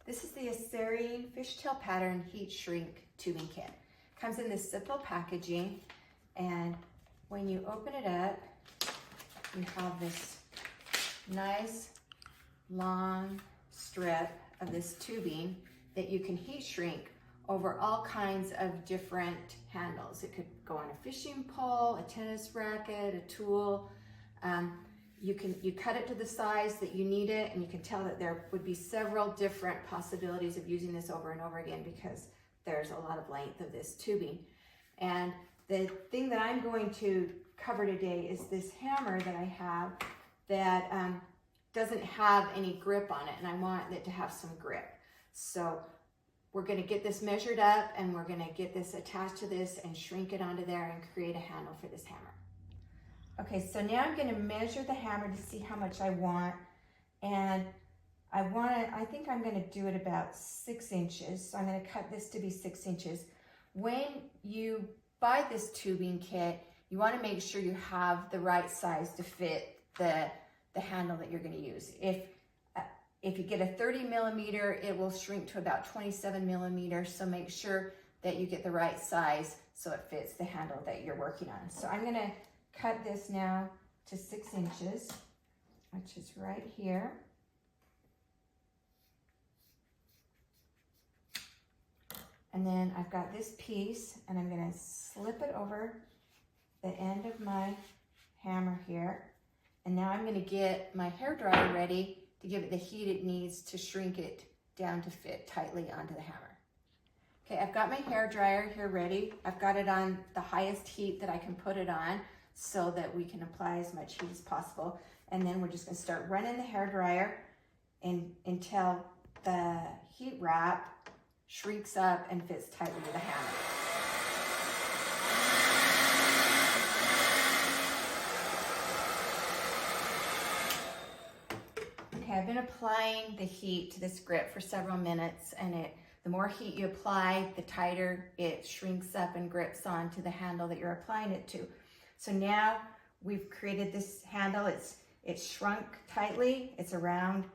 This is the Accering fishtail pattern heat shrink tubing kit. Comes in this simple packaging, and when you open it up, you have this nice long strip of this tubing that you can heat shrink over all kinds of different handles. It could go on a fishing pole, a tennis racket, a tool. You cut it to the size that you need it, and you can tell that there would be several different possibilities of using this over and over again because there's a lot of length of this tubing. And the thing that I'm going to cover today is this hammer that I have that doesn't have any grip on it, and I want it to have some grip. So we're going to get this measured up, and we're going to get this attached to this and shrink it onto there and create a handle for this hammer. Okay, so now I'm going to measure the hammer to see how much I want, and I think I'm going to do it about 6 inches. So I'm going to cut this to be 6 inches. When you buy this tubing kit, you want to make sure you have the right size to fit the handle that you're going to use. If you get a 30 millimeter, it will shrink to about 27 millimeters. So make sure that you get the right size so it fits the handle that you're working on. So I'm going to cut this now to 6 inches, which is right here. And then I've got this piece, and I'm going to slip it over the end of my hammer here. And now I'm going to get my hairdryer ready to give it the heat it needs to shrink it down to fit tightly onto the hammer. Okay, I've got my hairdryer here ready. I've got it on the highest heat that I can put it on so that we can apply as much heat as possible. And then we're just going to start running the hairdryer until the heat wrap shrinks up and fits tightly to the hammer. Okay, I've been applying the heat to this grip for several minutes, and the more heat you apply, the tighter it shrinks up and grips onto the handle that you're applying it to. So now we've created this handle. It's shrunk tightly. It's around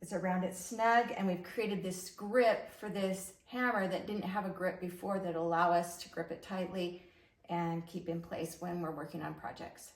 it's snug, and we've created this grip for this hammer that didn't have a grip before that'll allow us to grip it tightly and keep in place when we're working on projects.